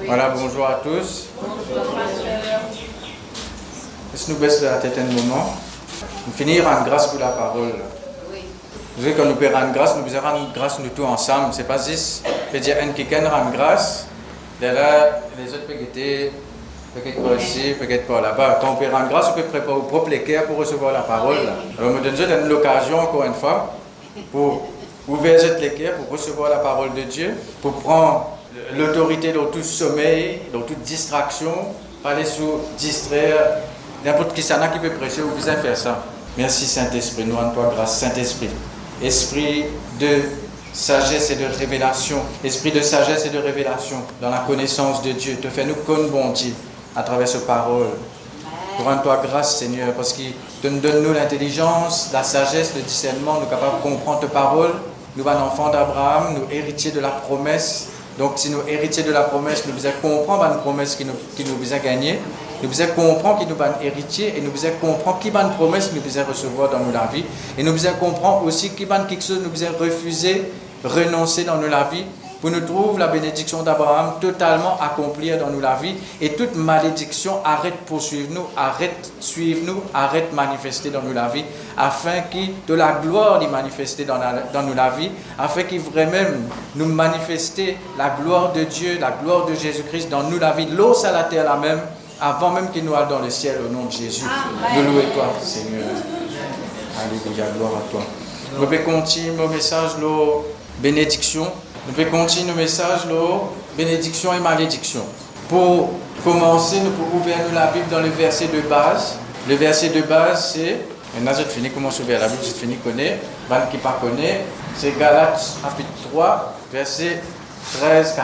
Voilà, bonjour à tous. Est-ce que nous baissons la tête un moment? Nous finissons rendre grâce pour la parole. Vous savez, quand nous pouvons rendre grâce, nous pouvons rendre grâce nous tous ensemble. C'est pas juste, peut dire un qui rend grâce, là, les autres peuvent être peut-être pas ici, peut-être pas là-bas. Quand on peut rendre grâce, on peut préparer vos propres cœurs pour recevoir la parole. Alors, je me donne l'occasion, encore une fois, pour ouvrir les cœurs, pour recevoir la parole de Dieu, pour prendre l'autorité dans tout sommeil, dans toute distraction, pas aller sous distraire. N'importe qui qui peut prêcher, vous pouvez faire ça. Merci Saint-Esprit, nous rendons toi grâce, Saint-Esprit. Esprit de sagesse et de révélation, esprit de sagesse et de révélation dans la connaissance de Dieu, te fais nous connaître bon Dieu à travers cette parole. Nous rendons toi grâce Seigneur, parce qu'il nous donne l'intelligence, la sagesse, le discernement, nous sommes capables de comprendre ta parole. Nous sommes enfants d'Abraham, nous héritiers de la promesse. Donc si nous héritiers de la promesse, nous devons comprendre la promesse qui nous a gagné. Nous devons comprendre qui nous sommes héritiers et nous devons comprendre qui est promesse nous devons recevoir dans nos vies. Et nous devons comprendre aussi qui est quelque chose nous devons refuser, renoncer dans nos vies pour nous trouver la bénédiction d'Abraham totalement accomplie dans nos vies. Et toute malédiction arrête de poursuivre nous, arrête de suivre nous, arrête de manifester dans nos vies, afin que de la gloire d'y manifester dans nos vies, afin qu'il vraiment nous manifester la gloire de Dieu, la gloire de Jésus-Christ dans nos vies, l'eau à la terre la même, avant même qu'il nous aille dans le ciel au nom de Jésus. Nous louons toi, Seigneur. Alléluia, gloire à toi. Nous pouvons continuer nos messages, nos bénédictions. Nous pouvons continuer nos messages, nos bénédictions et malédictions. Pour commencer, nous pouvons ouvrir la Bible dans le verset de base. Le verset de base, c'est... Maintenant, je finis comment s'ouvrir la Bible, je finis connaître. Van qui pas connaît, c'est Galates chapitre 3, verset 13-14.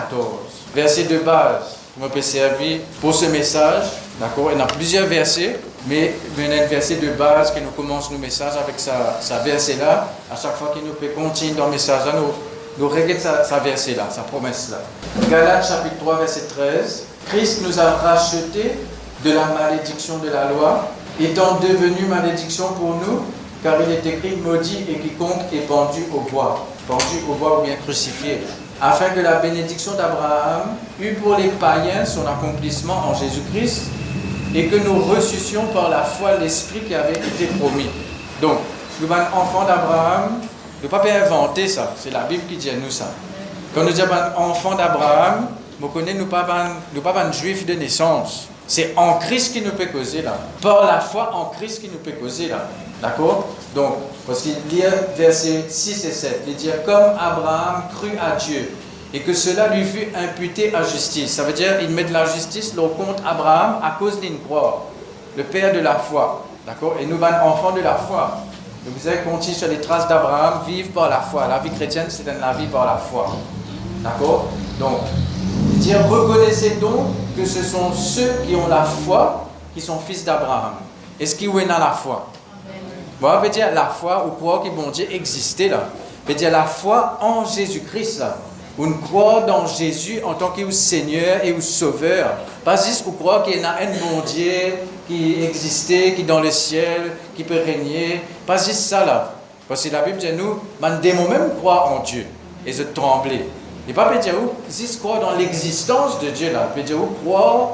Verset de base. Je me peux servir pour ce message, d'accord? Il y a plusieurs versets, mais il y a un verset de base qui nous commence nos messages avec sa verset-là. À chaque fois qu'il nous peut continuer dans le message-là, nous regardons sa verset-là, sa promesse-là. Galates chapitre 3, verset 13. Christ nous a rachetés de la malédiction de la loi, étant devenu malédiction pour nous, car il est écrit maudit et quiconque est pendu au bois ou bien crucifié. Afin que la bénédiction d'Abraham eût pour les païens son accomplissement en Jésus-Christ et que nous reçussions par la foi l'Esprit qui avait été promis. Donc, nous sommes enfants d'Abraham, nous ne pouvons pas inventer ça, c'est la Bible qui dit à nous ça. Quand nous disons enfants d'Abraham, nous ne sommes pas juifs de naissance. C'est en Christ qui nous peut causer là. Par la foi en Christ qui nous peut causer là. D'accord? Donc, parce qu'il dit, versets 6 et 7, il dit, comme Abraham crut à Dieu, et que cela lui fut imputé à justice. Ça veut dire, il met de la justice au compte Abraham à cause d'une croix, le père de la foi. D'accord? Et nous sommes enfants de la foi. Donc, vous allez continuer sur les traces d'Abraham, vivre par la foi. La vie chrétienne, c'est la vie par la foi. D'accord? Donc, il dit, reconnaissez donc que ce sont ceux qui ont la foi qui sont fils d'Abraham. Est-ce qu'ils ont la foi? Bon, on peut dire la foi ou croire que bon Dieu existait là. On peut dire la foi en Jésus-Christ là. On croit dans Jésus en tant que Seigneur et Sauveur. Pas juste on croit qu'il y a un bon Dieu qui existait, qui est dans le ciel, qui peut régner. Pas juste ça là. Parce que la Bible dit nous, man démon même croire en Dieu et se trembler. Et pas peut dire juste croire dans l'existence de Dieu là. On peut dire croire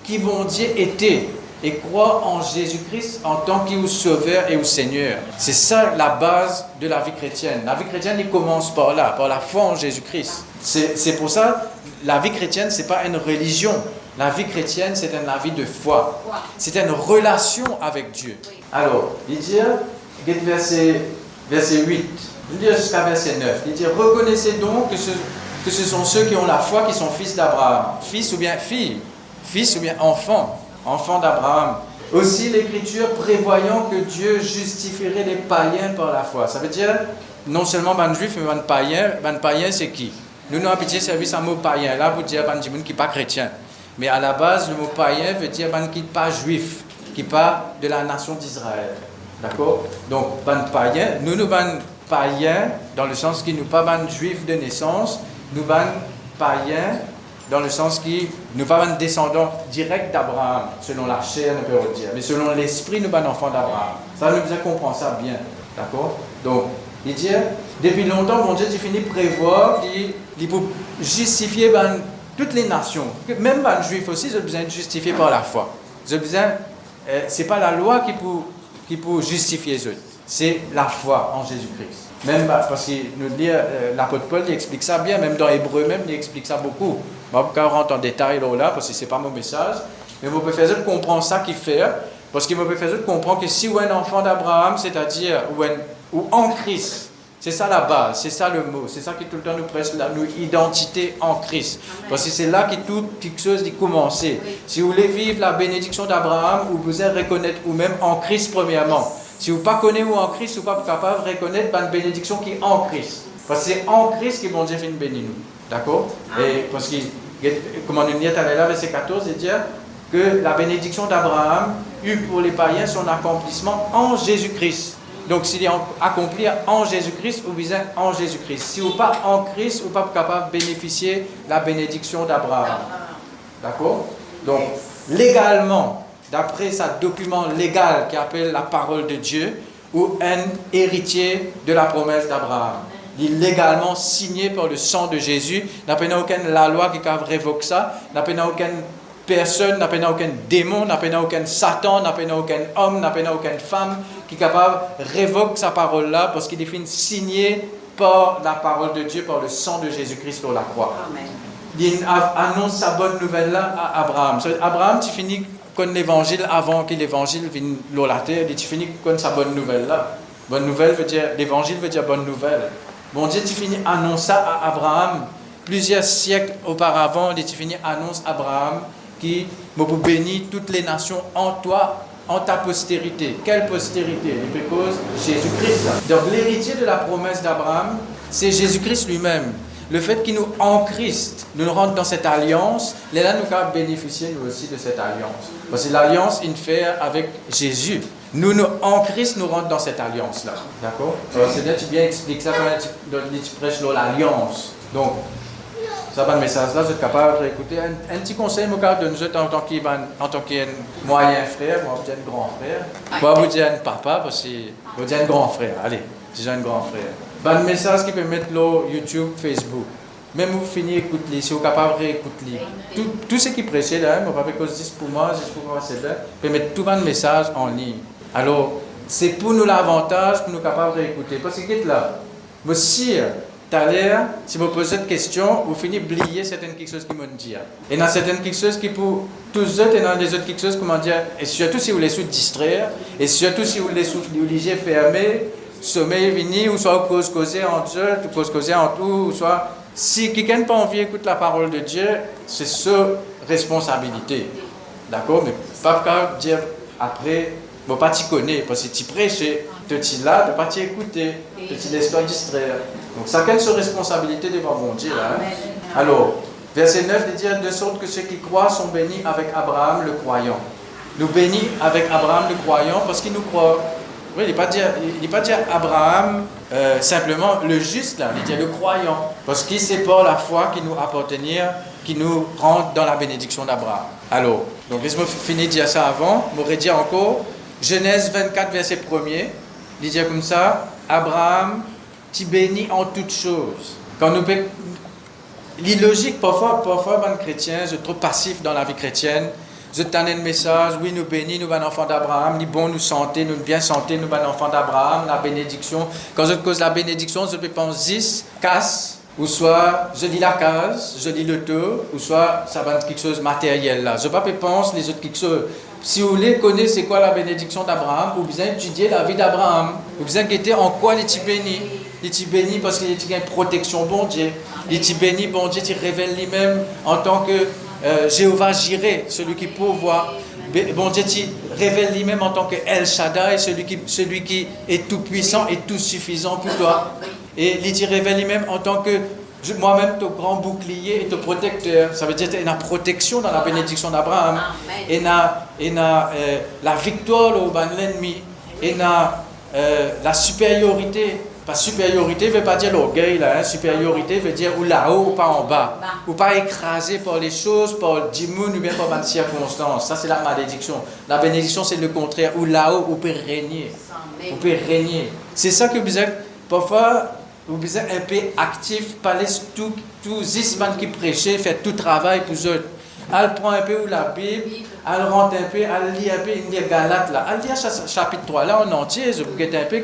qui bon Dieu était. Et croire en Jésus-Christ en tant que Sauveur et Seigneur. C'est ça la base de la vie chrétienne. La vie chrétienne, il commence par là, par la foi en Jésus-Christ. C'est pour ça, la vie chrétienne, ce n'est pas une religion. La vie chrétienne, c'est une vie de foi. C'est une relation avec Dieu. Alors, il dit, verset 8, il dit jusqu'à verset 9, il dit, reconnaissez donc que ce sont ceux qui ont la foi qui sont fils d'Abraham. Fils ou bien fille, fils ou bien enfant d'Abraham. Aussi l'Écriture prévoyant que Dieu justifierait les païens par la foi. Ça veut dire non seulement les juifs, mais les païens. Les païens, c'est qui? Nous avons habitué service à mot païen là pour dire les gens qui ne sont pas chrétiens. Mais à la base, le mot païen veut dire les gens qui ne sont pas juifs, qui ne sont pas de la nation d'Israël. D'accord? Donc, les païens, nous sommes païens dans le sens qu'ils ne sont pas juifs de naissance, nous sommes païens dans le sens que nous ne sommes pas un descendant direct d'Abraham, selon la chair, on peut le dire. Mais selon l'esprit, nous sommes enfants d'Abraham. Ça, nous devons comprendre ça bien. D'accord? Donc, il dit, depuis longtemps, mon Dieu, il finit de prévoir qu'il peut justifier toutes les nations, même les Juifs aussi, ils ont besoin de justifier par la foi. Ils ont besoin, c'est pas la loi qui peut justifier eux, c'est la foi en Jésus-Christ. Même parce que nous dit, l'apôtre Paul il explique ça bien, même dans Hébreu même, il explique ça beaucoup. Je ne vais pas rentrer en détail là, parce que ce n'est pas mon message, mais vous pouvez faire comprendre ça qu'il fait, parce qu'il me peut faire comprendre que si vous êtes un enfant d'Abraham, c'est-à-dire ou en Christ, c'est ça la base, c'est ça le mot, c'est ça qui tout le temps nous presse, notre identité en Christ. Parce que c'est là que tout quelque chose dit commencer. Si vous voulez vivre la bénédiction d'Abraham, vous devez reconnaître vous-même en Christ premièrement. Si vous ne connaissez pas en Christ, vous n'êtes pas capable de reconnaître une bénédiction qui est en Christ. Parce que c'est en Christ que bon Dieu fait bénir nous. D'accord? Et parce que, comme on dit à la verset 14, il dit que la bénédiction d'Abraham eut pour les païens son accomplissement en Jésus-Christ. Donc, s'il est accompli en Jésus-Christ, vous visez en Jésus-Christ. Si vous n'êtes pas en Christ, vous n'êtes pas capable de bénéficier de la bénédiction d'Abraham. D'accord? Donc, légalement, d'après ce document légal qui appelle la parole de Dieu, ou un héritier de la promesse d'Abraham. Il est légalement signé par le sang de Jésus. N'a pas aucune la loi qui révoque ça. N'a pas aucune personne, n'a pas aucun démon, n'a pas aucun Satan, n'a pas aucun homme, n'a pas aucune femme qui est capable de révoquer sa parole-là parce qu'il est signé par la parole de Dieu, par le sang de Jésus-Christ sur la croix. Amen. Il annonce sa bonne nouvelle-là à Abraham. Abraham, tu finis comme l'évangile avant que l'évangile vienne sur la terre, tu finis comme sa bonne nouvelle-là. Bonne nouvelle veut dire, l'évangile veut dire bonne nouvelle. Bon Dieu, tu finis annonce ça à Abraham. Plusieurs siècles auparavant, tu finis annonce à Abraham qui me bénit toutes les nations en toi, en ta postérité. Quelle postérité? Because Jésus-Christ. Donc l'héritier de la promesse d'Abraham, c'est Jésus-Christ lui-même. Le fait qu'il nous en Christ, nous rentrons dans cette alliance, là nous pouvons bénéficier nous aussi de cette alliance. Parce que l'alliance il fait avec Jésus. Nous en Christ, nous rentrons dans cette alliance-là. D'accord? C'est bien, tu bien expliques ça quand tu prêches l'alliance. Donc, ça va le message là, vous êtes capable d'écouter. Un petit conseil, moi, de nous en tant qu'un moyen frère, moi, vous êtes un grand frère. Moi, vous dites un papa, parce que vous dites un grand frère. Allez, disons un grand frère. Un message qui peut mettre là, YouTube, Facebook. Même vous finissez d'écouter, si vous êtes capable de réécouter. Tout ce qui prêchait là, je ne vais pas dire pour moi, c'est là, peut mettre tout un message en ligne. Alors, c'est pour nous l'avantage, pour nous capables de réécouter. Parce que là, monsieur, tout à l'heure, si vous posez cette question, vous finissez d'oublier certaines quelque chose qui m'ont dit. Et dans certaines quelque chose qui pour tous les autres, et dans les autres quelque chose, comment dire, et surtout si vous les distraire, et surtout si vous les obligez fermer, sommeil vini, ou soit causer entre eux, causer entre vous, ou soit, si quelqu'un n'a pas envie d'écouter la parole de Dieu, c'est sa responsabilité. D'accord? Mais pas dire après, bon, pas t'y connais, parce que tu prêches, tu là, tu pas t'y écouter, tu laisses-toi distraire. Donc, chacun a sa responsabilité devant mon Dieu. Hein? Alors, verset 9, il dit de sorte que ceux qui croient sont bénis avec Abraham le croyant. Nous bénis avec Abraham le croyant parce qu'il nous croit. Oui, il n'est pas dire Abraham simplement le juste, là, il dit le croyant. Parce que c'est par la foi qui nous appartenir, qui nous rentre dans la bénédiction d'Abraham. Alors, donc, laisse-moi finir de dire ça avant. Je m'aurais dit encore, Genèse 24, verset 1er, il dit comme ça, Abraham, tu bénis en toutes choses. Quand nous l'illogique, parfois, les chrétiens, sont trop passifs dans la vie chrétienne. Je t'en ai un message, oui, nous bénis, nous, enfants d'Abraham, nous bon, nous santé, nous bien santé, nous, enfants d'Abraham, la bénédiction. Quand je cause la bénédiction, je peux penser 10, casse, ou soit je lis la case, je lis le taux, ou soit ça va être quelque chose de matériel là. Je ne peux pas penser les autres quelque chose. Si vous voulez connaître c'est quoi la bénédiction d'Abraham, vous besoin étudier la vie d'Abraham. Vous besoin guetter en quoi il est béni. Il est béni parce qu'il a une protection, bon Dieu. Il est béni, bon Dieu, il révèle lui-même en tant que Jéhovah Jireh, celui qui pourvoit. Bon Dieu, il révèle lui-même en tant que El Shaddai, celui qui est tout puissant et tout suffisant pour toi. Et il révèle lui-même en tant que moi-même, ton grand bouclier et ton protecteur. Ça veut dire qu'il y a une protection dans la bénédiction d'Abraham. Et la victoire au ban l'ennemi. Et la supériorité. Parce que supériorité ne veut pas dire l'orgueil. Là, hein. Supériorité veut dire ou là-haut ou pas en bas. Ou pas écrasé par les choses, par du monde ou bien par une circonstance. Ça, c'est la malédiction. La bénédiction, c'est le contraire. Ou là-haut, vous pouvez régner. Vous pouvez régner. C'est ça que vous êtes. Parfois, vous êtes un peu actif, pas laisse tout zisman qui prêchait, fait tout travail pour eux. Elle prend un peu la Bible, elle rentre un peu, elle lit un peu, il y a Galate là. Elle lit chapitre 3 là en entier, je vous un peu,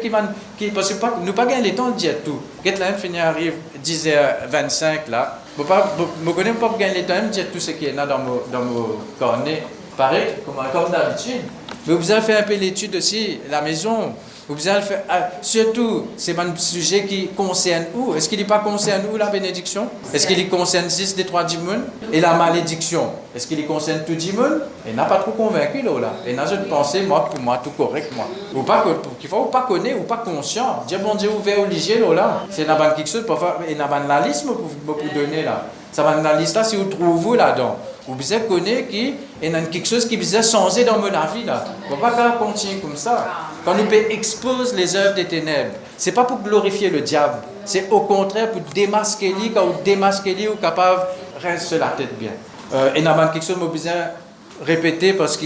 parce que nous pas gagner le temps de dire tout. Get là, fini arrive 10h25 là. Je ne connais pas gagner le temps de dire tout ce qui est là dans mon cornet. Pareil, comme d'habitude. Mais vous avez fait un peu l'étude aussi, la maison. Vous allez faire, surtout, c'est un sujet qui concerne où? Est-ce qu'il n'est pas concerne où la bénédiction? Est-ce qu'il concerne 6 des 3 dimons? Et la malédiction, est-ce qu'il concerne tout dimon? Il n'a pas trop convaincu là. Il n'a juste pensé, pour moi, tout correct, moi. Ou pas qu'il faut pas connaître, ou pas conscient. Dire bon Dieu ouvert au ligier là. C'est n'a pas quelque chose pour faire, il n'a pas la liste pour vous donner là. Ça va dans la liste là si vous trouvez là-dedans. Vous devez connaître qu'il y a quelque chose qui vous a changé dans la vie là. On ne va pas continuer comme ça. Quand nous expose les œuvres des ténèbres, ce n'est pas pour glorifier le diable. C'est au contraire pour démasquer lui, quand vous démasquez lui, vous êtes capable de rester la tête bien. Et nous avons quelque chose que nous devons répéter parce que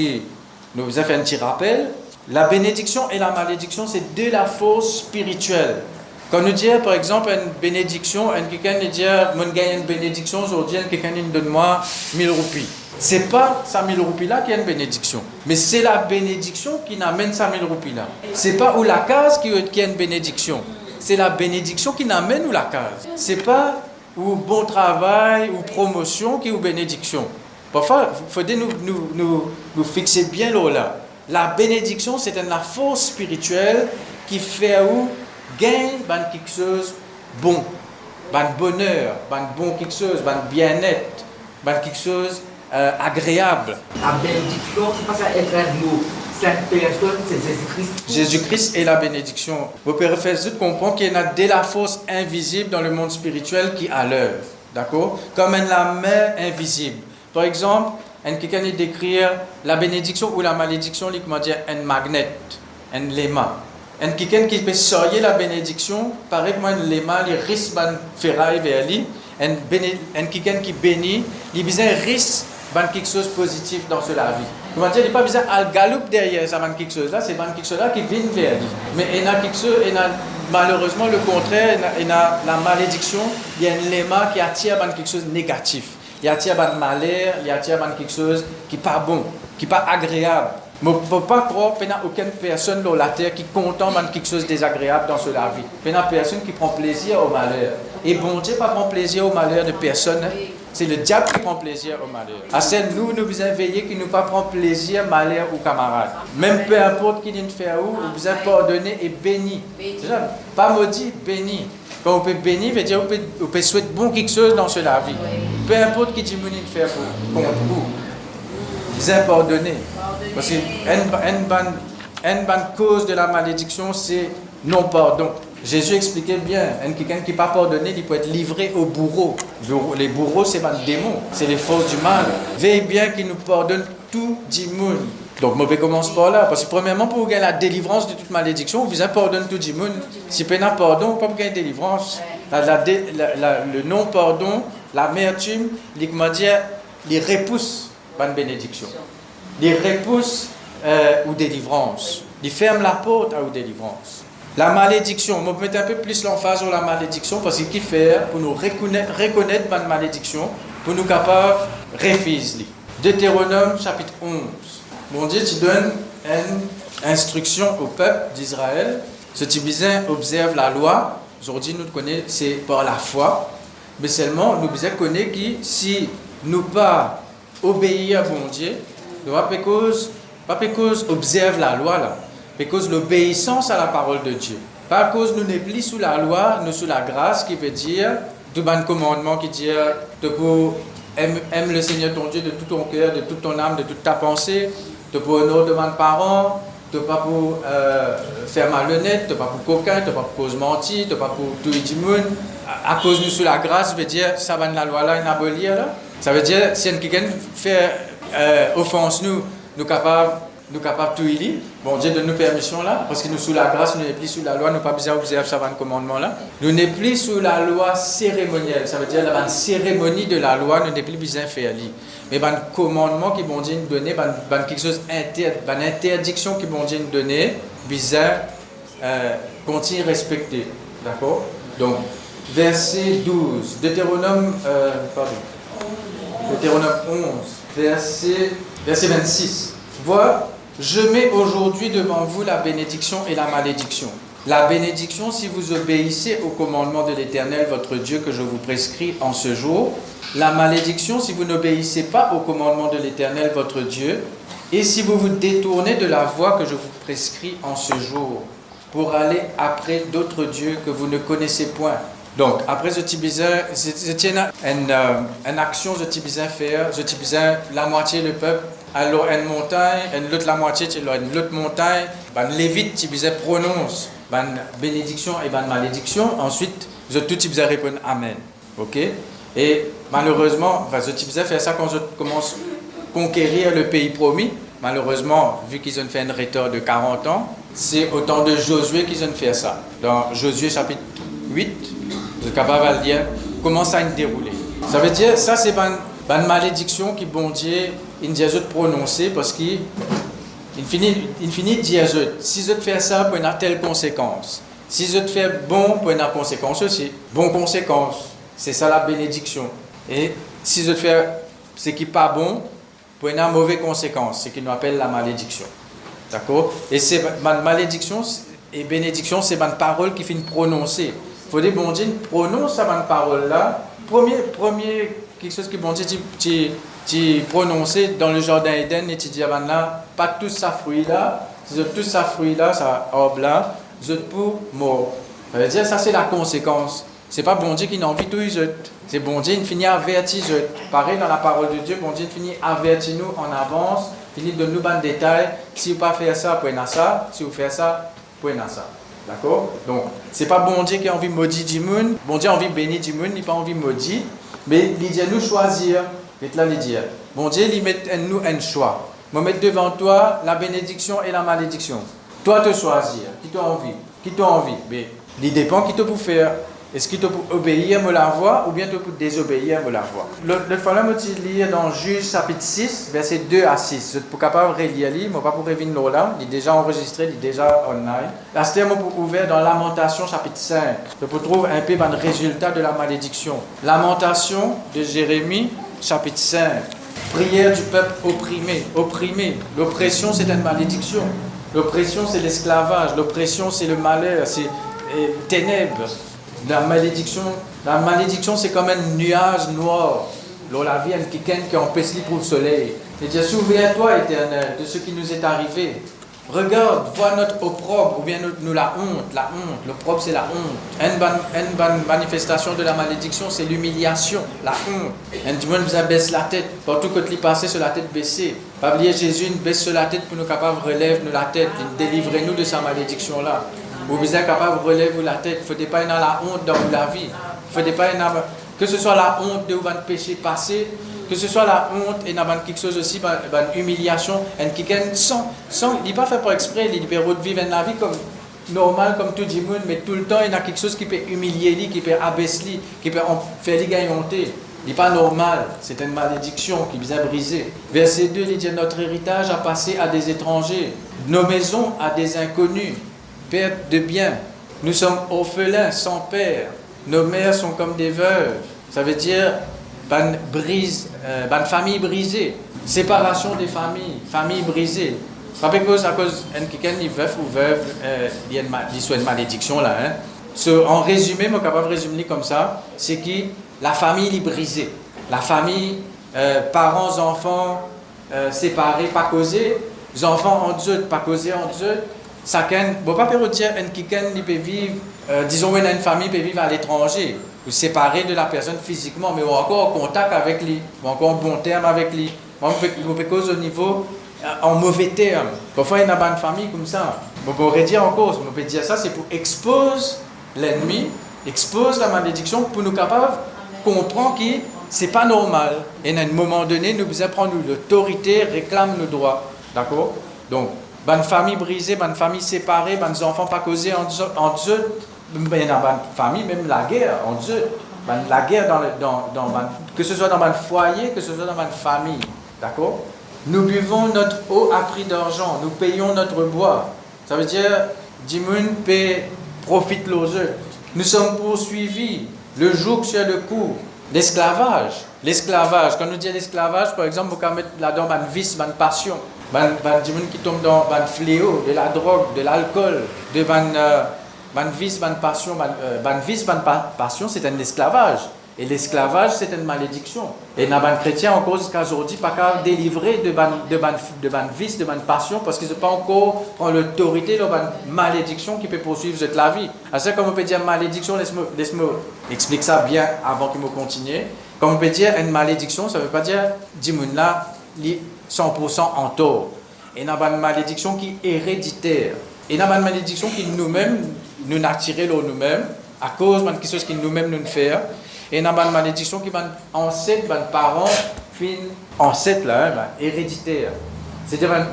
nous devons faire un petit rappel. La bénédiction et la malédiction, c'est de la force spirituelle. Quand nous disons, par exemple, une bénédiction, quelqu'un nous dit, je gagne une bénédiction aujourd'hui, quelqu'un nous donne moi 1000 roupies. Ce n'est pas 5000 roupies là qui est une bénédiction, mais c'est la bénédiction qui n'amène 5000 roupies là. Ce n'est pas où la case qui est une bénédiction, c'est la bénédiction qui n'amène où la case. Ce n'est pas ou bon travail ou promotion qui est une bénédiction. Parfois, il faut nous fixer bien là. La bénédiction, c'est la force spirituelle qui fait où gagne quelque chose de bon, de bonheur, bon quelque chose, de bien-être, quelque chose agréable. La bénédiction, c'est pas ça être nous. Cette personne, c'est Jésus-Christ. Jésus-Christ est la bénédiction. Vous pouvez faire juste comprendre qu'il y a de la force invisible dans le monde spirituel qui est à l'œuvre. D'accord? Comme la main invisible. Par exemple, quelqu'un décrit la bénédiction ou la malédiction, il comment dire un magnet, un léma. Quelqu'un qui peut sortir la bénédiction, pareil que moi, un léma, il risque de ferraille vers lui. Quelqu'un qui bénit, il a besoin risque quelque chose de positif dans la vie. Comment dire, il n'y a pas besoin de galoper derrière ça, quelque chose là, c'est quelque chose là qui vient vers lui. Mais il y a quelque chose, malheureusement le contraire, il y a la malédiction, il y a un léma qui attire quelque chose de négatif. Il attire un malheur, il attire quelque chose qui n'est pas bon, qui n'est pas agréable. Je ne peux pas croire qu'il n'y a aucune personne sur la terre qui est content de quelque chose de désagréable dans la vie. Il y a personne qui prend plaisir au malheur. Et bon Dieu ne prend pas plaisir au malheur de personne. C'est le diable qui prend plaisir au malheur. À celle nous devons veiller qu'il ne pas prend plaisir au malheur aux camarades. Même peu importe qui vient faire où, vous devez pardonner et béni. C'est ça. Pas maudit, béni. Quand on peut bénir, veut dire on peut souhaiter bon quelque chose dans la vie. Peu importe qui dit vous faire contre vous. Vous devez pardonner. Parce qu'une bonne cause de la malédiction, c'est non-pardon. Jésus expliquait bien, quelqu'un qui n'est pas pardonné, il peut être livré au bourreau. Les bourreaux, c'est pas des démons, c'est les forces du mal. Veille bien qu'il nous pardonne tout du monde. Donc, je commence par là. Parce que premièrement, pour gagner la délivrance de toute malédiction, vous avez pardonné tout du monde. Si vous n'avez pas pardon, vous ne pouvez pas gagner délivrance. Le non-pardon, l'amertume, il repousse la bénédiction. Il repousse ou délivrance. Il ferme la porte à ou délivrance. La malédiction, je vais mettre un peu plus l'emphase sur la malédiction parce qu'il fait pour nous reconnaître la malédiction, pour nous capables de refuser. Deutéronome chapitre 11. Bon Dieu, tu donnes une instruction au peuple d'Israël. Ce qui besoin observe la loi. Aujourd'hui, nous connaissons, c'est par la foi. Mais seulement, nous besoin connaître que si nous pas obéir à bon Dieu, nous pas cause observe la loi là. Parce l'obéissance à la parole de Dieu. Pas à cause nous n'est plus sous la loi, nous sous la grâce, qui veut dire, tout bon commandement qui dit, aime le Seigneur ton Dieu de tout ton cœur, de toute ton âme, de toute ta pensée, tu pour honorer devant tes parents, tu pas pour faire malhonnête, tu pas pour coquin, tu pas pour cause mentir, tu pas pour tout le monde. À cause nous sous la grâce, veut dire, ça va dans la loi là, il abolir là. Ça veut dire, si quelqu'un fait offense nous capables de tout élire. Bon Dieu donne nous permission là, parce que nous sous la grâce, nous n'est plus sous la loi, nous pas besoin d'observer ça, le commandement là. Nous n'est plus sous la loi cérémonielle, ça veut dire la cérémonie de la loi, nous n'est plus besoin de faire lire. Mais le commandement qui bon Dieu nous donne, quelque chose interdiction qui bon Dieu nous donne, besoin continuer à respecter, d'accord? Donc, verset 12, Deutéronome 11, verset 26. Vois, je mets aujourd'hui devant vous la bénédiction et la malédiction. La bénédiction, si vous obéissez au commandement de l'Éternel, votre Dieu, que je vous prescris en ce jour. La malédiction, si vous n'obéissez pas au commandement de l'Éternel, votre Dieu, et si vous vous détournez de la voie que je vous prescris en ce jour, pour aller après d'autres dieux que vous ne connaissez point. Donc, après, je tiens une action, je faire, la moitié du peuple, alors une montagne, l'autre la moitié, l'autre montagne, ben, Lévite, tu prononce, ben, bénédiction et ben, malédiction, ensuite, je tout répondre Amen. Ok? Et malheureusement, ben, je faire ça quand je commence à conquérir le pays promis. Malheureusement, vu qu'ils ont fait un retard de 40 ans, c'est au temps de Josué qu'ils ont fait ça. Dans Josué chapitre 8, vous êtes capable de dire comment ça a déroulé. Ça veut dire, ça c'est une malédiction qui bon Dieu, il dit de prononcer parce qu'il finit de dire, si je fais ça, pour une telle conséquence. Si je fais bon, pour une conséquence aussi. Bonne conséquence. C'est ça la bénédiction. Et si je fais ce qui n'est pas bon, pour une mauvaise conséquence, ce qu'on appelle la malédiction. D'accord? Et c'est ma malédiction et bénédiction, c'est ma parole qui finit prononcer. Il faut dire, bon Dieu, prononce cette parole-là. Premier, quelque chose que bon Dieu, tu prononcer dans le jardin Éden, et tu dis, là, pas tout ça fruit-là, si tout ça fruit-là, ça orbe-là, je pour mort. Ça veut dire, ça c'est la conséquence. C'est pas bon Dieu qui n'a envie de tout jeter. C'est bon Dieu qui finit avertir. Pareil dans la parole de Dieu, bon Dieu finit avertir nous en avance, finit de nous donner des détails. Si vous ne faites pas ça, vous pouvez ça. Si vous faites ça, vous pouvez ça. D'accord? Donc, c'est pas bon Dieu qui a envie de maudire du monde. Bon Dieu a envie de bénir du monde, il n'a pas envie de maudire. Mais il dit à nous choisir. Et là, il dit, bon Dieu, il met nous un choix. Je vais mettre devant toi la bénédiction et la malédiction. Toi, te choisir. Qui t'a envie? Qui t'a envie? Mais il dépend qui te peut faire. Est-ce qu'il te peut obéir à la voix ou bien te peut désobéir à la voix? Le fois là, je lire dans Juge chapitre 6, versets 2 à 6. Je ne suis pas capable de relire, je ne suis pas pour revenir là. Il est déjà enregistré, il est déjà online. Là, c'est ouvert dans Lamentation chapitre 5. Je peux trouver un peu le résultat de la malédiction. Lamentation de Jérémie chapitre 5. Prière du peuple opprimé. L'oppression, c'est une malédiction. L'oppression, c'est l'esclavage. L'oppression, c'est le malheur, c'est ténèbres. La malédiction, c'est comme un nuage noir. Lors la vie, quelqu'un qui empêche pour le soleil. C'est-à-dire, souviens-toi, Éternel, de ce qui nous est arrivé. Regarde, vois notre opprobre, ou bien nous la honte. L'opprobre, c'est la honte. Une manifestation de la malédiction, c'est l'humiliation, la honte. Un dimanche, vous baisse la tête. Partout que tu passes sur la tête baissée. Pas oublier Jésus, il baisse sur la tête pour nous capables de relever la tête. Délivrez-nous de sa malédiction-là. Vous êtes capable de relever la tête. Il ne faut pas y avoir la honte dans la vie. Il faut pas y avoir, que ce soit la honte de votre péché passé, que ce soit la honte et quelque chose aussi, une humiliation, il n'est pas fait pour exprès, il peut vivre la vie comme normal, comme tout le monde, mais tout le temps, il y a quelque chose qui peut humilier, qui peut abaisser, qui peut faire gagner. Il n'est pas normal, c'est une malédiction qui vient briser. Verset 2, il dit, notre héritage a passé à des étrangers, nos maisons à des inconnus. Perte de biens. Nous sommes orphelins, sans père. Nos mères sont comme des veuves. Ça veut dire famille brisée. Séparation des familles. Famille brisée. Pas à cause de quelqu'un qui veuf ou veuve, il y a une malédiction là. En résumé, je suis capable de résumer comme ça, c'est que la famille est brisée. La famille, parents, enfants, séparés, pas causés. Les enfants en Dieu, pas causés en Dieu. Ça ne peut pas dire qu'un peut vivre, disons une famille peut vivre à l'étranger, ou séparé de la personne physiquement, mais encore en contact avec lui, ou encore en bon terme avec lui. On peut cause au niveau, en mauvais terme. Parfois, il y a une famille comme ça. On pourrait dire encore, on peut dire ça, c'est pour exposer l'ennemi, expose la malédiction, pour nous capables de comprendre que ce n'est pas normal. Et à un moment donné, nous devons prendre l'autorité, réclame le droit. D'accord? Donc, bonne famille brisée, bonne famille séparée, bonnes enfants pas causés en Dieu, il y a une famille, même la guerre en Dieu, la guerre que ce soit dans un foyer, que ce soit dans une famille, d'accord? Nous buvons notre eau à prix d'argent, nous payons notre bois. Ça veut dire, Dimoun paie, profite l'oseux. Nous sommes poursuivis, le joug sur le cou. L'esclavage, quand nous disons l'esclavage, par exemple, vous pouvez mettre là-dedans un vice, une passion, des gens qui tombent dans un fléau, de la drogue, de l'alcool, de vice, une passion, passion, c'est un esclavage. Et l'esclavage, c'est une malédiction. Et dans les chrétiens, encore jusqu'à aujourd'hui, pas qu'à délivrer de vice, de passion, parce qu'ils n'ont pas encore l'autorité de la malédiction qui peut poursuivre toute la vie. Alors, comme on peut dire malédiction, laisse-moi expliquer ça bien avant que je continue. Comme on peut dire une malédiction, ça ne veut pas dire 10 personnes là, 100% en tort. Et il y a une malédiction qui est héréditaire. Et il y a une malédiction qui nous-mêmes, nous attirons nous-mêmes, à cause de quelque chose qui nous-mêmes nous fait. Et il y a une malédiction qui va ancêtre, les parents, ancêtre là, héréditaire. C'est-à-dire un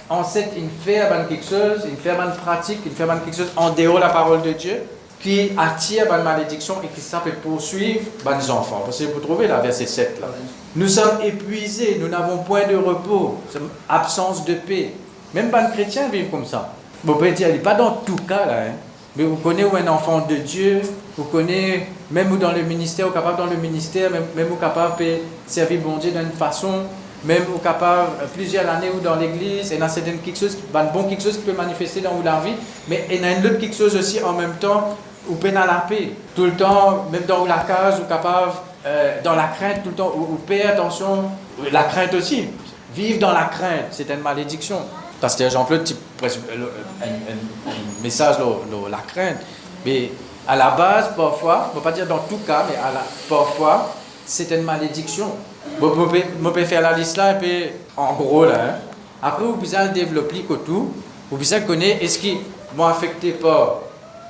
ancêtre, il fait quelque chose, il fait une pratique, il fait quelque chose en dehors de la parole de Dieu, qui attire une malédiction et qui peut poursuivre les enfants. Parce que vous trouvez là, verset 7 là. Nous sommes épuisés, nous n'avons point de repos, absence de paix. Même les chrétiens vivent comme ça. Vous pouvez dire, il n'est pas dans tout cas là, hein. Mais vous connaissez où un enfant de Dieu, vous connaissez, même où dans le ministère, vous capable dans le ministère, même où capable de servir bon Dieu d'une façon, même où capable plusieurs années ou dans l'église, et il y a quelque chose qui peut manifester dans la vie, mais il y a une autre quelque chose aussi en même temps, où peine à la paix. Tout le temps, même dans la case, ou capable, dans la crainte, tout le temps, ou paix, attention, la crainte aussi. Vivre dans la crainte, c'est une malédiction. Parce que Jean-Claude, un message, la crainte. Mais à la base, parfois, on ne va pas dire dans tout cas, mais parfois, c'est une malédiction. Vous pouvez faire la liste là, et puis, en gros, là. Hein. Après, vous pouvez développer le tout. Vous pouvez connaître, est-ce qu'ils vont affecter par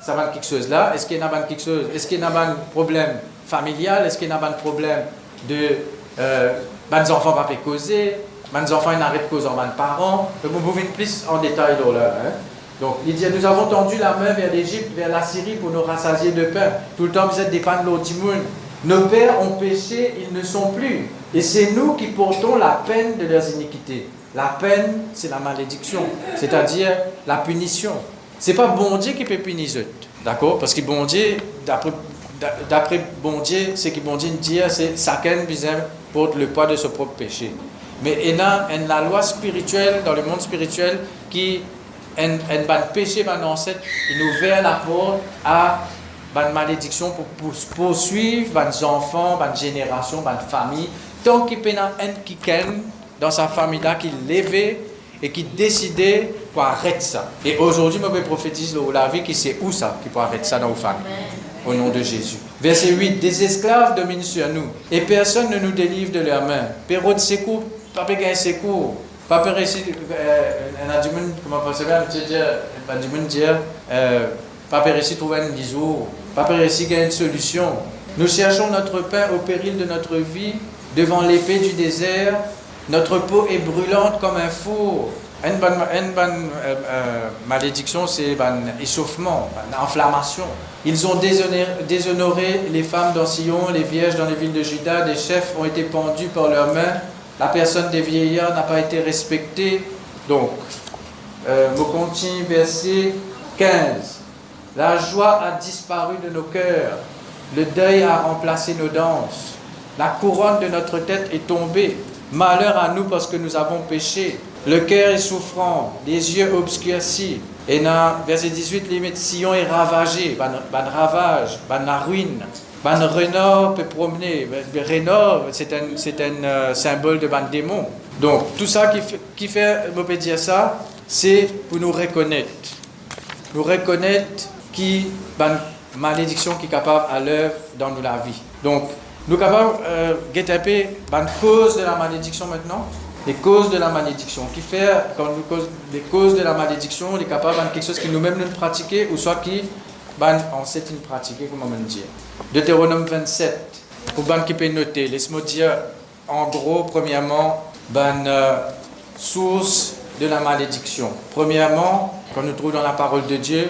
ça va quelque chose là? Est-ce qu'il y a quelque chose? Est-ce qu'il y a un problème familial? Est-ce qu'il y a un problème de. Les enfants ne vont pas causer? Les enfants n'arrêtent de causer en parents. Donc, vous pouvez plus en détail là. Hein. Donc, il dit, nous avons tendu la main vers l'Égypte, vers la Syrie pour nous rassasier de pain. Tout le temps, vous êtes dépendants de l'autre monde. Nos pères ont péché, ils ne sont plus. Et c'est nous qui portons la peine de leurs iniquités. La peine, c'est la malédiction, c'est-à-dire la punition. Ce n'est pas bon Dieu qui peut punir eux. D'accord? Parce que bon Dieu, d'après bon Dieu, ce que bon Dieu dit, c'est chacun porte le poids de son propre péché. Mais il y a la loi spirituelle, dans le monde spirituel, qui un péché, un ancêtre, il nous ouvre la porte à une malédiction pour poursuivre les enfants, les générations, les familles. Tant qu'il y a un qui dans sa famille-là, qui lève et qui décide pour arrêter ça. Et aujourd'hui, je prophétise la vie qui sait où ça, qui peut arrêter ça dans vos familles. Au nom de Jésus. Verset 8. Des esclaves dominent sur nous, et personne ne nous délivre de leurs mains. Période secours, papa gagne secours. Papa réussit, on a du monde, comment on peut dire, papa réussit trouver un discours, papa réussit gagner une solution. Nous cherchons notre pain au péril de notre vie, devant l'épée du désert. Notre peau est brûlante comme un four. Une bonne malédiction, c'est un échauffement, une inflammation. Ils ont déshonoré les femmes dans Sion, les vierges dans les villes de Juda. Des chefs ont été pendus par leurs mains. La personne des vieillards n'a pas été respectée. Donc, on continue, verset 15. La joie a disparu de nos cœurs. Le deuil a remplacé nos danses. La couronne de notre tête est tombée. Malheur à nous parce que nous avons péché. Le cœur est souffrant, les yeux obscurcis. Et dans verset 18, limite, Sion est ravagé, ban ravage, ban la ruine. Ban Renor peut promener. Renor, c'est un symbole de ban démon. Donc, tout ça qui fait, on peut dire ça, c'est pour nous reconnaître. Nous reconnaître qui ban malédiction qui est capable à l'œuvre dans la vie. Donc, nous sommes capables de guetter la cause de la malédiction maintenant. Les causes de la malédiction. Qui fait, quand nous cause les causes de la malédiction, on est capable de quelque chose que nous-mêmes nous pratiquons, ou soit qui, on sait une pratiquer, comment on dit. Deutéronome 27. Pour qui peut noter, laisse-moi dire, en gros, premièrement, source de la malédiction. Premièrement, quand nous trouvons dans la parole de Dieu,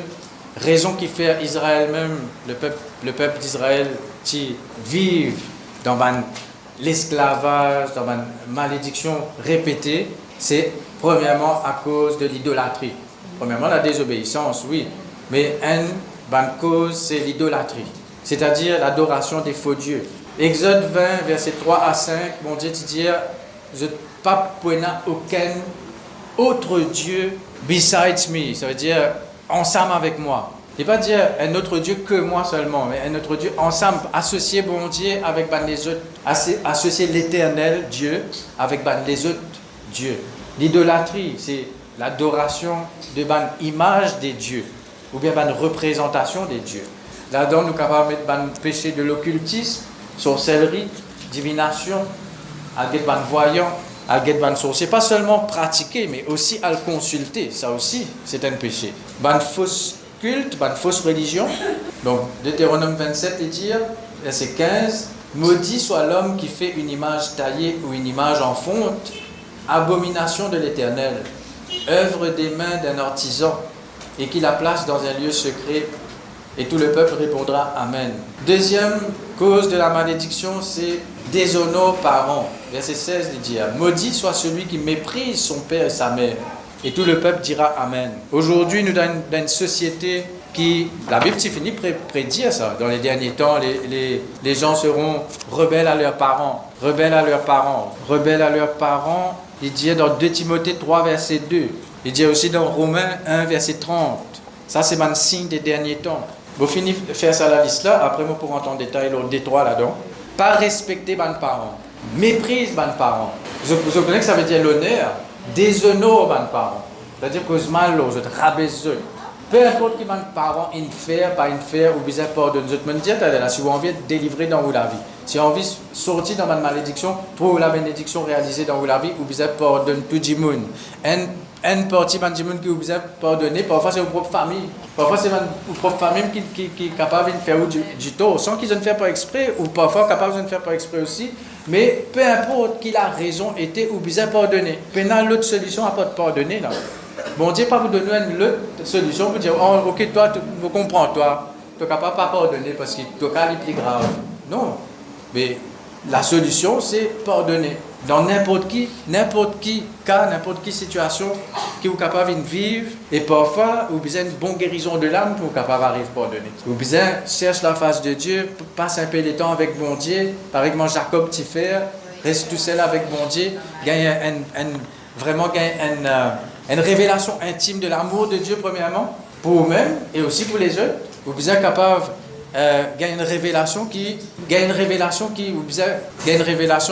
raison qui fait Israël même, le peuple d'Israël, qui vivent dans l'esclavage, dans une malédiction répétée, c'est premièrement à cause de l'idolâtrie. Premièrement, la désobéissance, oui, mais la cause, c'est l'idolâtrie, c'est-à-dire l'adoration des faux dieux. Exode 20, versets 3 à 5, mon Dieu te dit, je ne pas aucun autre Dieu besides me, ça veut dire ensemble avec moi. Il ne veut pas dire un autre Dieu que moi seulement, mais un autre Dieu ensemble, associer bon Dieu avec les autres, associer l'éternel Dieu avec les autres dieux. L'idolâtrie, c'est l'adoration de l'image des dieux, ou bien une représentation des dieux. Là-dedans, nous sommes capables de mettre le péché de l'occultisme, sorcellerie, divination, à voyant, à sorcier. Pas seulement pratiquer, mais aussi à le consulter. Ça aussi, c'est un péché. Fausse culte, fausse religion. Donc, Deutéronome 27, il dit, verset 15, maudit soit l'homme qui fait une image taillée ou une image en fonte, abomination de l'Éternel, œuvre des mains d'un artisan, et qui la place dans un lieu secret. Et tout le peuple répondra Amen. Deuxième cause de la malédiction, c'est déshonore parents. Verset 16, il dit, maudit soit celui qui méprise son père et sa mère. Et tout le peuple dira Amen. Aujourd'hui, nous sommes dans une société qui, la Bible finit prédire ça. Dans les derniers temps, les gens seront rebelles à leurs parents. Rebelles à leurs parents. Rebelles à leurs parents. Il dit dans 2 Timothée 3, verset 2. Il dit aussi dans Romains 1, verset 30. Ça, c'est un signe des derniers temps. Vous finissez de faire ça la liste là, après vous pourrez entendre en détail l'autre détroit là-dedans. Pas respecter les parents. Méprise les parents. Vous comprenez que ça veut dire l'honneur. Déshonore les parents. C'est-à-dire que mal, vous êtes rabaisseux. Peu importe qui les parents faire, pas faire, ou bien pardonner. Je me dis, si vous avez envie de délivrer dans la vie, si vous avez envie de sortir dans la malédiction, pour la bénédiction réalisée dans la vie, ou bien pardonner tout le monde. Une partie de gens qui vous a pardonné, parfois c'est votre propre famille. Parfois c'est votre propre famille qui est capable de faire du tort, sans qu'ils ne fassent pas exprès, ou parfois capable de ne faire pas exprès aussi. Mais peu importe qui la raison était, ou bien pardonné. Maintenant, l'autre solution à pas de pardonner là. Bon Dieu pas vous donner une autre solution pour dire, oh, ok, toi, tu comprends, toi, tu es capable de pas pardonner parce que ton cas est plus grave. Non. Mais la solution, c'est pardonner. Dans n'importe qui cas, n'importe quelle situation que vous êtes capable de vivre, et parfois, vous avez une bonne guérison de l'âme pour vous capable d'arriver à pardonner. Vous cherchez la face de Dieu, passe un peu de temps avec bon Dieu, par exemple Jacob Tiffer, reste tout seul avec bon Dieu, gagne une révélation intime de l'amour de Dieu premièrement, pour vous-même et aussi pour les autres. Vous êtes capable gagne une révélation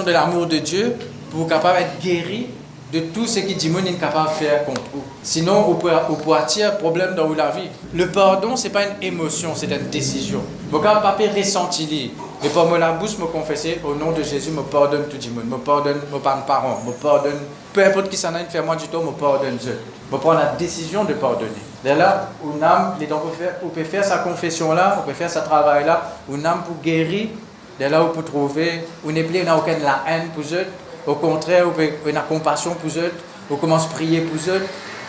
de l'amour de Dieu pour capable être guéri de tout ce que Dimon est capable de faire contre vous. Sinon, vous pouvez attirer problème dans la vie. Le pardon, ce n'est pas une émotion, c'est une décision. Vous ne pouvez pas ressentir. Mais par la bouche, me confesser au nom de Jésus, me pardonne tout Dimon, me pardonne mes parents, me pardonne, peu importe qui s'en a fait moi du tout, me pardonne Dieu. Je prends la décision de pardonner. Dès là, une âme, vous pouvez faire sa confession-là, vous pouvez faire ce travail-là, une âme pour guérir. Dès là, vous pouvez trouver, vous n'avez aucune la haine pour eux. Au contraire, vous avez une compassion pour eux. Vous commencez à prier pour eux.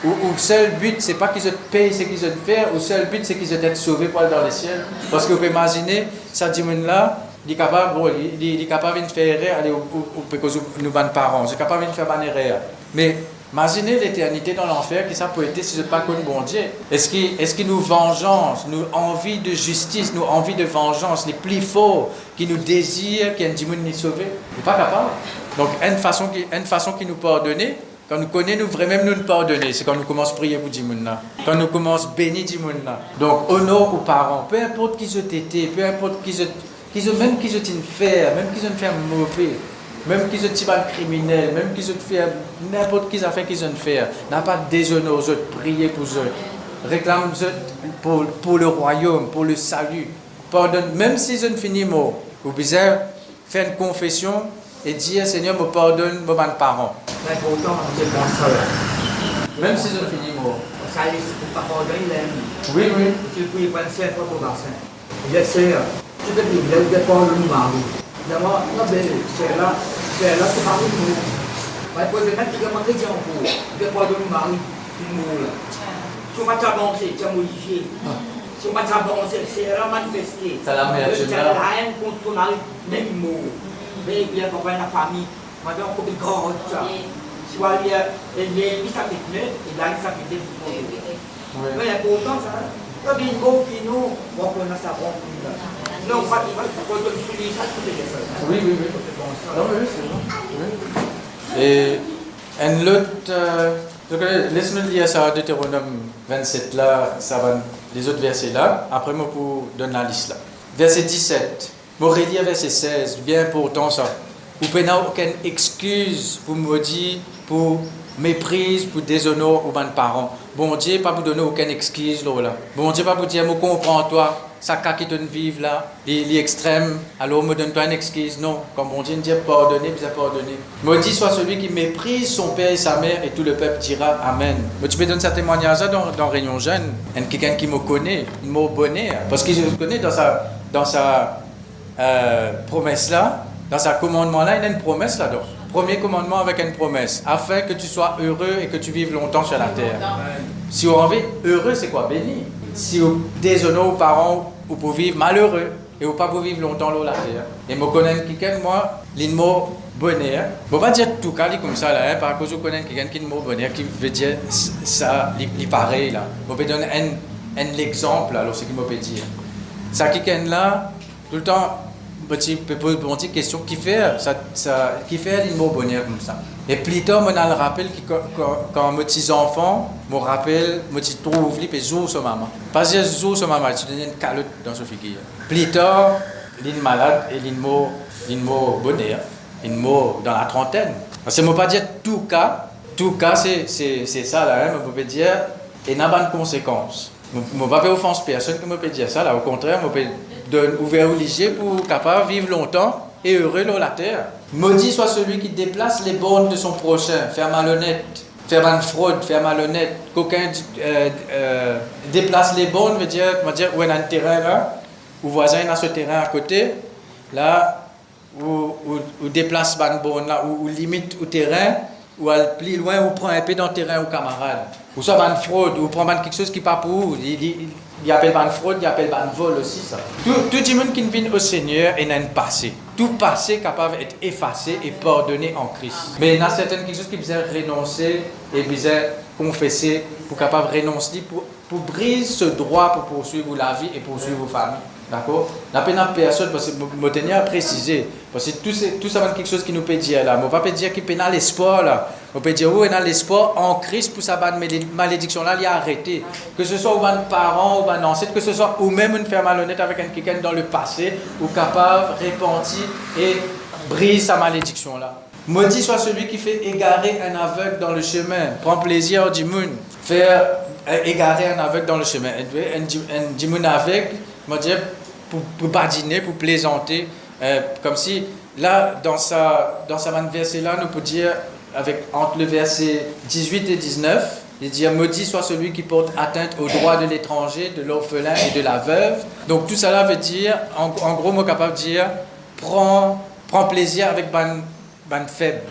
Ou le seul but, ce n'est pas qu'ils se payent ce qu'ils ont fait, le seul but, c'est qu'ils être sauvés pour aller dans le ciel. Parce que vous pouvez imaginer, ça dit-là, il est capable de faire erreur, aller parce que nous sommes parents, il est capable de faire une erreur. Mais imaginez l'éternité dans l'enfer, qui ça peut être si je ne pas connu bon Dieu. Est-ce que nous vengeance, nous envie de justice, nous envie de vengeance, les plus forts, qui nous désirent, qui nous nous sauver, nous ne sommes pas capables. Donc, une façon qui nous pardonne, quand nous connaissons, nous vraiment nous pardonner, c'est quand nous commençons à prier pour Dimouna. Quand nous commençons à bénir Dimouna. Donc, honore aux parents, peu importe qui ont été, peu importe même qu'ils ont fait, même qu'ils ont fait mauvais, même qu'ils ont été criminels, même qu'ils ont fait n'importe quelle affaire qu'ils ont fait, n'a pas de déshonneur aux autres, prier pour eux, réclame pour le royaume, pour le salut. Pardonne, même s'ils ont fini mort, vous pouvez faire une confession et dire Seigneur, me pardonne mes parents. Mais pourtant, c'est bon ça. Même s'ils ont fini mort. Ça y est, c'est pas pardonner, il aime. Oui. Tu peux y penser à toi pour danser. J'essaie. Tu peux dire, il y a pas de mari. D'abord, non, mais c'est là, c'est pas nous. Mais pour les gens qui ont manqué de temps, il y a pas de mari, il mourra. Si on va t'avancer, tu vas modifier. Si on va t'avancer, c'est là manifesté. C'est la mère, tu as la haine contre ton mari, même il mourra. Mais il y a quand même la famille, maintenant on peut grand ça. Si on va aller, il s'appelle et là il s'appelle. Mais pourtant ça. Là, il faut qu'il nous reconnaisse sa propre vie. Non, pas qu'il va souligner ça, tout est ça. Oui, oui, oui. Non, oui, c'est bon. Oui. Et un autre, laisse-nous lire ça, Deutéronome 27 là, ça va, les autres versets là, après moi pour donner la liste là. Verset 17, m'aurait dit verset 16, bien pourtant ça. Vous n'avez aucune excuse pour maudire, pour méprise, pour déshonneur aux parents. Bon Dieu, pas vous donner aucune excuse là. Bon Dieu, pas vous dire, moi comprends toi, ça qui te vive là, les extrêmes, alors me donne pas une excuse. Non, comme bon Dieu dit, pardonnez, vous avez pardonné. Maudit soit celui qui méprise son père et sa mère, et tout le peuple dira Amen. Mais tu peux donner ce témoignage dans Réunion Jeune, quelqu'un qui me connaît, il m'a bonnet, parce que je le connais dans sa promesse là. Dans sa commandement-là, il y a une promesse là-dedans. Premier commandement avec une promesse, afin que tu sois heureux et que tu vives longtemps sur la terre. Si on veut heureux, c'est quoi? Béni. Si vous déshonore aux parents, vous pouvez vivre malheureux et vous ne pouvez pas vivre longtemps sur la terre. Et je connais quelqu'un, moi, l'immo bonheur. Je ne vais pas dire tout cas comme ça, là, parce que je connais quelqu'un qui mot bonheur, qui veut dire ça, il pareil là. Je vais donner un exemple, alors ce qu'il me peut dire. Ça, quelqu'un-là, tout le temps, je peux poser une question qui fait l'immo bonheur comme ça. Et plus tard, je me rappelle que quand mes petits enfants me rappellent, je trouve les jours sur maman. Parce que jour sur maman, tu donnes une calotte dans ce figure. Plus tard, il est malade et l'immo bonheur, l'immo dans la trentaine. Parce que je ne peux pas dire tout cas c'est ça là, hein, je peux dire, et n'a pas de conséquences. Je ne peux pas faire offense personne qui me peut dire ça là, au contraire, je peux donner ouvert au léger pour capable vivre longtemps et heureux dans la terre. Maudit soit celui qui déplace les bornes de son prochain, faire malhonnête, faire une fraude, faire malhonnête. Qu'aucun déplace les bornes, veut dire où il y a un terrain là, où le voisin a ce terrain à côté, là, où déplace une borne là, où limite au terrain, ou elle plus loin, ou prend un peu dans le terrain au camarade. Ou soit une fraude, ou prend quelque chose qui n'est pas pour vous. Il appelle une fraude, il appelle un vol aussi, ça. Tout le monde qui vient au Seigneur est un passé. Tout passé capable d'être effacé et pardonné en Christ. Mais il y a certaines choses qui besoin renoncer et besoin confesser pour capable renoncer, pour briser ce droit pour poursuivre la vie et poursuivre vos familles. D'accord? La peine à personne, parce que je tenais à préciser, parce que tout ça c'est quelque chose qui nous peut dire là. Je ne peux pas dire qu'il y a l'espoir là. On peut dire, oui, il y a l'espoir en Christ pour sa malédiction là, il a arrêté. Que ce soit un parent ou un ancêtre, que ce soit ou même une femme malhonnête avec quelqu'un dans le passé, ou capable, repentir et brise sa malédiction là. Maudit soit celui qui fait égarer un aveugle dans le chemin. Prends plaisir au dimoun. Faire égarer un aveugle dans le chemin. Un dimoun aveugle, je veux dire, pour badiner, pour plaisanter. Comme si, là, dans sa verset là, nous peut dire, entre le verset 18 et 19, il dit « Maudit soit celui qui porte atteinte aux droits de l'étranger, de l'orphelin et de la veuve. » Donc tout cela veut dire, en gros, moi capable de dire « Prends plaisir avec ban faible.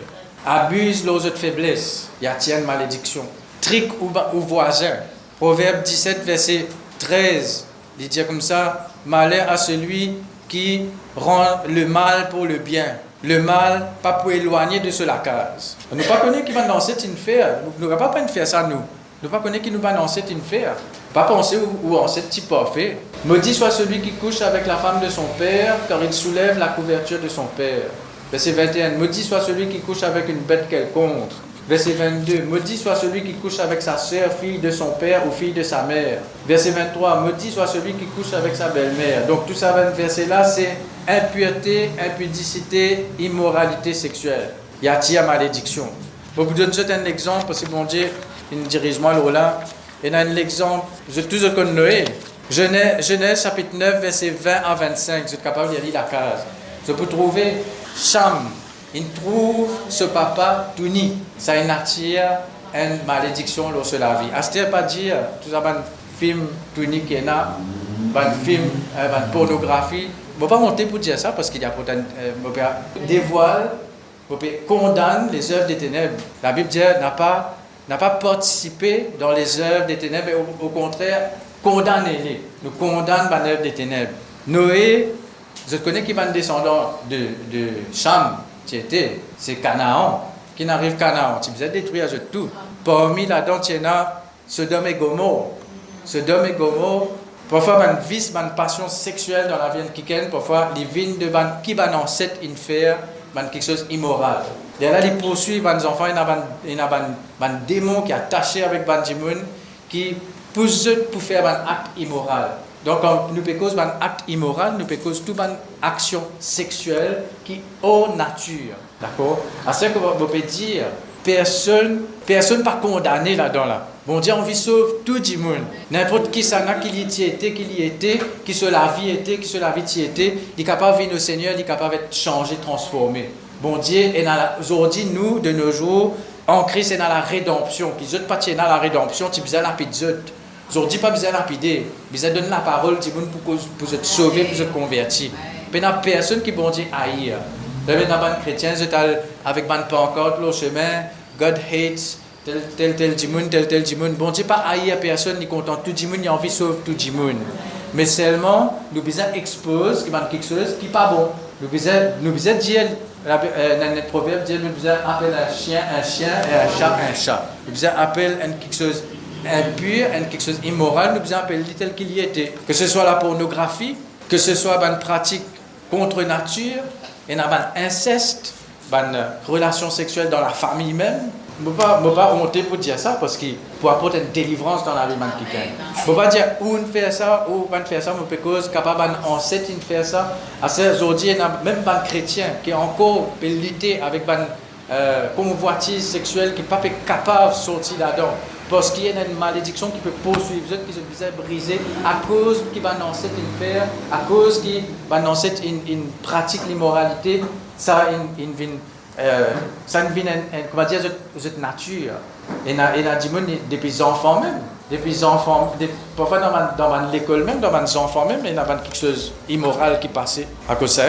Abuse l'autre de faiblesse. Il y a une malédiction. Trick ou voisin. » Proverbe 17, verset 13, il dit comme ça « Malheur à celui qui rend le mal pour le bien. » Le mal, pas pour éloigner de cela case. Nous ne connaissons pas qui va danser une faire. Nous ne pas une faire ça, nous. Nous ne connaissons pas qui nous va danser une faire. Pas penser où en cette type pas fait. Maudit soit celui qui couche avec la femme de son père, car il soulève la couverture de son père. Verset 21. Maudit soit celui qui couche avec une bête quelconque. Verset 22. Maudit soit celui qui couche avec sa sœur, fille de son père ou fille de sa mère. Verset 23. Maudit soit celui qui couche avec sa belle-mère. Donc tout ça, verset-là, c'est impureté, impudicité, immoralité sexuelle. Il y a malédiction. Je vous donne un exemple, parce que mon Dieu, il dirige moi là. Il y a un exemple, je tout ce qu'on Noé. Genèse chapitre 9, verset 20 à 25. Vous êtes capable de lire la case. Je peux trouver Cham. Il trouve ce papa tout nu. Ça attire une malédiction lorsque la vie. Astère pas dire, tout ça, un film tout nu qui est là, un film, une pornographie. Je ne vais pas monter pour dire ça parce qu'il y a pourtant dévoile, condamne les œuvres des ténèbres. La Bible dit n'a pas participé dans les œuvres des ténèbres, mais au contraire, condamnez-les. Nous condamnons les œuvres des ténèbres. Noé, je connais qui est un descendant de Cham. C'est Canaan, qui n'arrive Canaan, tu vous êtes détruit à tout. Parmi là-dedans, il y a Sodome et Gomorre. Sodome et Gomorre, Parfois, ban vice, ban passion sexuelle dans la vie de quelqu'un, parfois, les vignes de ban, qui ban ancêtre, in faire, ban quelque chose immoral. Et là, ils poursuivent ban enfants, il y a ban démon qui est attaché avec ban dimoun, qui pousse pour faire un acte immoral. Donc, nous pouvons cause un acte immoral, nous pouvons cause toute une action sexuelle qui est hors nature. D'accord? À ce que vous pouvez dire, personne pas condamné là-dedans. Là. Bon Dieu, on vit sauve tout le monde. N'importe qui ça n'a qui y était, qui sur la vie était, qui sur la vie y était, il est capable de vivre au Seigneur, il est capable d'être changé, transformé. Bon Dieu, aujourd'hui, nous, de nos jours, en Christ, c'est dans la rédemption. Qui zut pas dans la rédemption, tu besoin la zut. Aujourd'hui, pas besoin de lapider. Besoin de donner la parole pour être sauvé, pour être converti. Mais il n'y a personne qui bon Dieu haïr. Vous avez des chrétiens, avec une pancarte, le chemin, God hates, tel djimoun. Bon Dieu, pas haïr personne, ni content tout djimoun, il a envie de sauver tout djimoun. Mais seulement, nous besoin exposer quelque chose qui n'est pas bon. Nous besoin dire, dans notre proverbe, nous besoin appeler un chien et un chat. Nous besoin appeler quelque chose impur, quelque chose immoral, nous besoin appeler tel qu'il y était. Que ce soit la pornographie, que ce soit une pratique contre nature, et une inceste, une relation sexuelle dans la famille même. Je ne peux pas honter pour dire ça parce que pour apporter une délivrance dans la vie de quelqu'un. Je ne peux pas dire où on fait ça, où on fait ça, mais parce que capable d'ancêtre de faire ça. Aujourd'hui, il y a même des chrétiens qui ont encore lutter avec une convoitise sexuelle qui n'est pas capable de sortir là-dedans. Parce qu'il y a une malédiction qui peut poursuivre, qui se faisait briser à cause qu'il va lancer une faire, à cause qu'il va lancer une pratique l'immoralité, ça vient comment dire cette nature. Et na depuis enfants même, parfois dans l'école même, dans les enfants même, il y a quelque chose d'immoral qui passait à cause de ça.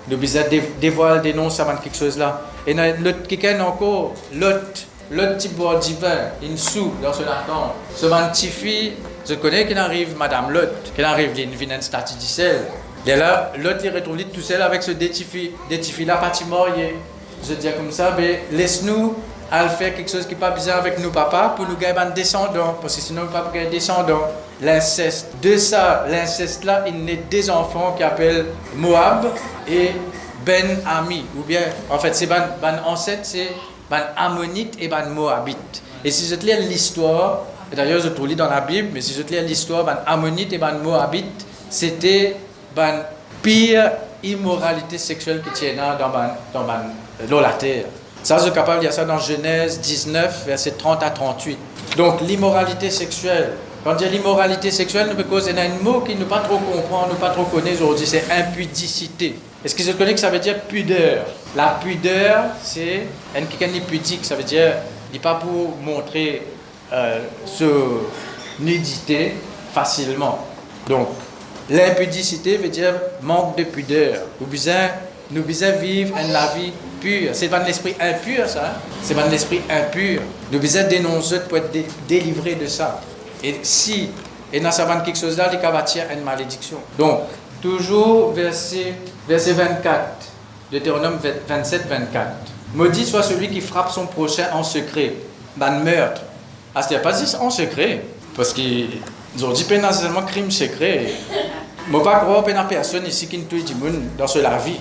Nous besoin dévoiler des noms ça quelque chose là. Et l'autre quelqu'un encore l'autre type boire divin, une soupe dans ce latin. Ce petit fille, je connais qui arrive, Madame Lot, qui arrive, il vient une statue d'Issel. Et là, l'autre, il retrouve tout seul avec ce petit fille là, pas mort. Je dis comme ça, mais laisse-nous aller faire quelque chose qui n'est pas bizarre avec nous, papa, pour nous gagner un descendant, parce que sinon, nous ne pouvons pas gagner un descendant. L'inceste. De ça, l'inceste là, il naît des enfants qui appellent Moab et Ben Ami. Ou bien, en fait, c'est ban ancêtre, c'est ban Ammonite et ban Moabite. Et si je te lis l'histoire, et d'ailleurs je te lis dans la Bible, mais si je te lis l'histoire, ban Ammonite et ban Moabite, c'était ban pire immoralité sexuelle qui tient dans la terre. Ça, je suis capable de dire ça dans Genèse 19, versets 30 à 38. Donc, l'immoralité sexuelle. Quand on dit l'immoralité sexuelle, nous cause un mot qui ne pas trop comprend, ne pas trop connaît aujourd'hui, c'est impudicité. Est-ce que je connais que ça veut dire pudeur? La pudeur, c'est quelqu'un de pudique, ça veut dire, il n'est pas pour montrer sa nudité facilement. Donc, l'impudicité veut dire manque de pudeur. Nous besoin vivre une vie pure. C'est pas de l'esprit impur, ça. Hein? C'est pas de l'esprit impur. Nous besoin dénoncer pour être délivrés de ça. Et si, et dans ça quelque chose là, il va bâtir une malédiction. Donc, toujours verset 24, Deutéronome 27, 24. Maudit soit celui qui frappe son prochain en secret. Ban meurtre. Ah, c'est pas dit en secret. Parce qu'ils ont dit pas seulement crime secret. Je ne peux pas croire qu'il y a personne ici qui ne tue du monde dans la vie.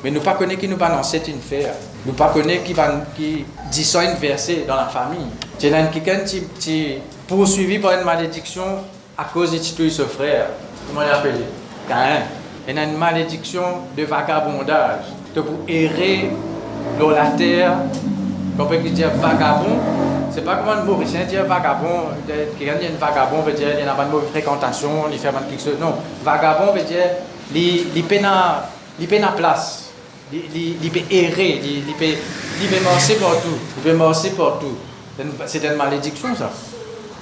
Mais nous ne connaissons pas qui nous balance une faire. Nous ne connaissons pas qui dit ça une versée dans la famille. Il y a quelqu'un qui est poursuivi par une malédiction à cause de tuer son frère. Comment l'appeler? Caïn. Il y a une malédiction de vagabondage. De pour errer dans la terre. On peut dire vagabond. C'est pas comme un Mauricien dit vagabond. Quelqu'un dit un vagabond veut dire qu'il n'a pas de mauvaise fréquentation, il fait quelque chose. Non, vagabond veut dire il peut na place. Il peut errer, il peut marcher partout. Il peut marcher partout. C'est une malédiction ça.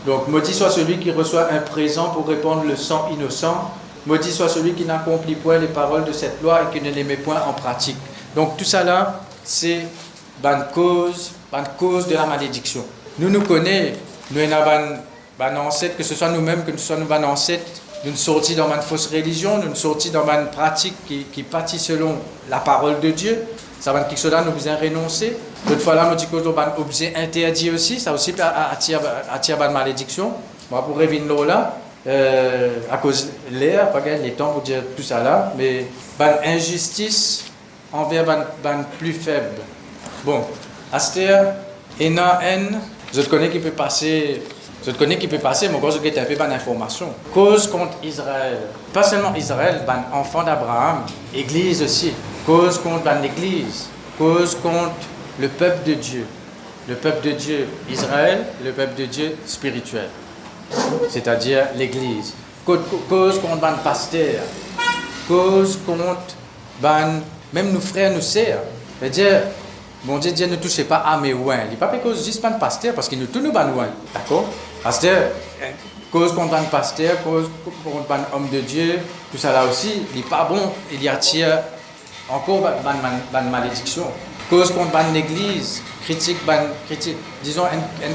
Donc maudit soit celui qui reçoit un présent pour répandre le sang innocent. Maudit soit celui qui n'accomplit point les paroles de cette loi et qui ne les met point en pratique. Donc tout ça là, c'est une cause de la malédiction. Nous connaissons, nous avons ancêtre, que ce soit nous-mêmes, que ce soit nos ancêtres, nous sortis dans une fausse religion, nous sortis dans une pratique qui partit selon la parole de Dieu. Ça va quelque chose là, nous besoin renoncer. D'autres fois là, nous disons que nous avons un objet interdit aussi, ça aussi attire une malédiction. Moi, pour revenir là, à cause de l'air, pas les temps pour dire tout ça là, mais ban injustice envers ban plus faible. Bon, Aster, Ena, N, je te connais qui peut passer. Mais encore je vais un peu d'informations. Cause contre Israël. Pas seulement Israël, ban enfant d'Abraham, Église aussi. Cause contre l'Église. Cause contre le peuple de Dieu. Le peuple de Dieu Israël, le peuple de Dieu spirituel. C'est-à-dire l'Église. Cause contre le pasteur. Cause contre même nos frères, nos sœurs. C'est-à-dire, bon Dieu, Dieu ne touchez pas à mes ouins. Il n'est pas cause juste pas de pasteur parce qu'il nous touche nous ouin. D'accord? Pasteur, cause contre un pasteur, cause contre un homme de Dieu, tout ça là aussi, il n'est pas bon, il y attire encore une malédiction. Cause contre une église, critique. Disons,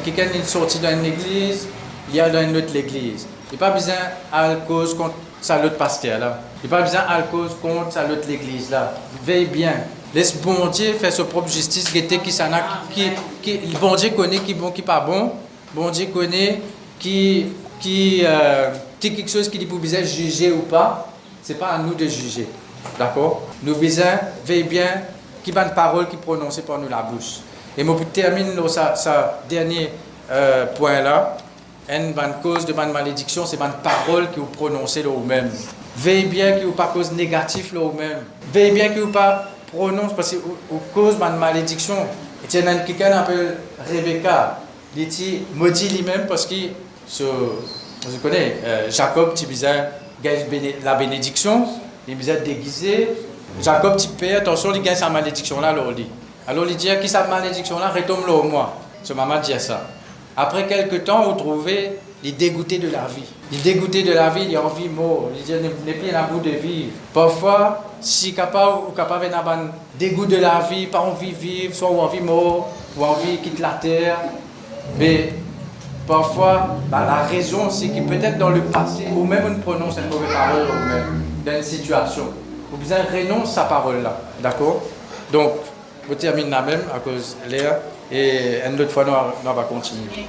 quelqu'un est sorti d'une église, il y a dans une autre église. Il n'y a pas besoin à cause contre ça l'autre pasteur là. Il n'y a pas besoin à cause contre ça l'autre église là. Veille bien. Laisse bon Dieu faire sa propre justice, qui le bon Dieu connaît qui bon, qui pas bon. Bon Dieu connaît qui quelque chose qui dit pour bien juger ou pas. C'est pas à nous de juger. D'accord? Nous visons, veille bien, qui va une parole qui prononcée par nous la bouche. Et moi, je termine ça dernier point là. Une cause de une malédiction, c'est une parole qui vous prononcez là vous-même. Veille bien qu'il n'y ait pas cause négative là vous-même. Veille bien qu'il n'y ait pas prononce parce que vous cause d'une malédiction. Et il y a quelqu'un appelé Rebecca. Il dit maudit lui-même parce que je connais Jacob qui disait la bénédiction, il disait déguisé. Jacob qui paie attention, il gagne sa malédiction là alors il dit qui sa malédiction là retombe là au moins. Ce maman dit ça. Après quelques temps, vous trouvez il est dégoûté de la vie. Il est dégoûté de la vie, il a envie de mort. Il dit n'est plus à bout de vivre. Parfois, si capable d'avoir un dégoût de la vie, pas envie de vivre, soit ou envie de mort, ou envie de quitter la terre. Mais parfois, la raison, c'est que peut-être dans le passé, ou même on prononce une mauvaise parole dans une situation, vous besoin renoncer sa parole-là. D'accord? Donc, on termine là même à cause de l'air, et une autre fois, on va continuer.